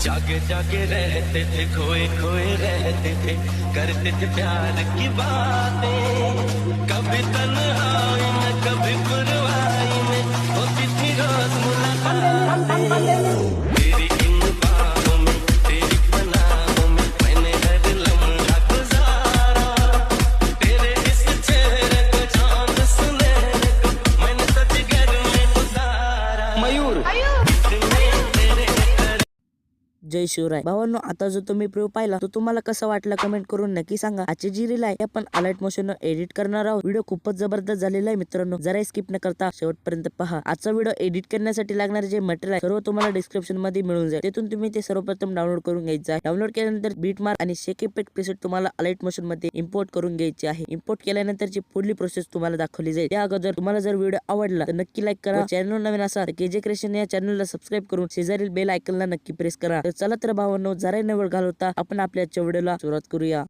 जागे जागे रहते थे, खोए खोए रहते थे, करते थे प्यार की बातें। कभी तन्हाई में कभी पुरवाई में होती थी रोज मुलाकातें। तेरी इन बाहों में तेरी पनाहों में मैंने हर लम्हा गुजारा। तेरे इस चेहरे को चांद सुनहरे को मैंने तो जिगर में उतारा। मयूर जय शिवराय भावांनो, आता जो तुम्ही प्रिव्ह्यू पाहिला तो तुम्हाला कसा वाटला कमेंट करून नक्की सांगा। आजची जी रील आहे आपण अलाइट मोशन एडिट करणार आहोत। व्हिडिओ खूपच जबरदस्त झालेला आहे मित्रांनो, जरा स्किप न करता शेवटपर्यंत पहा। आजचा व्हिडिओ एडिट करण्यासाठी लागणारे जे मटेरियल आहे सर्व तुम्हाला डिस्क्रिप्शन मध्ये मिळून जाईल, तिथून तुम्ही ते सर्वप्रथम डाउनलोड करून घ्यायचं आहे। डाउनलोड केल्यानंतर बीट मार्क आणि शेक इफेक्ट प्रीसेट तुम्हाला अलाइट मोशन मध्ये इम्पोर्ट करून घ्यायचे आहे। इम्पोर्ट केल्यानंतरची पुढली प्रोसेस तुम्हाला दाखवली जाईल। त्या अगोदर तुम्हाला जर व्हिडिओ आवडला तर नक्की लाईक करा, चॅनल नवीन असाल तर केजे क्रिएशन या चॅनलला सबस्क्राईब करून शेजारील बेल आयकॉनला नक्की प्रेस करा। तर चला तर भावांनो, जरा न वेळ घालवता आपण आपल्या व्हिडिओला सुरुवात करूया।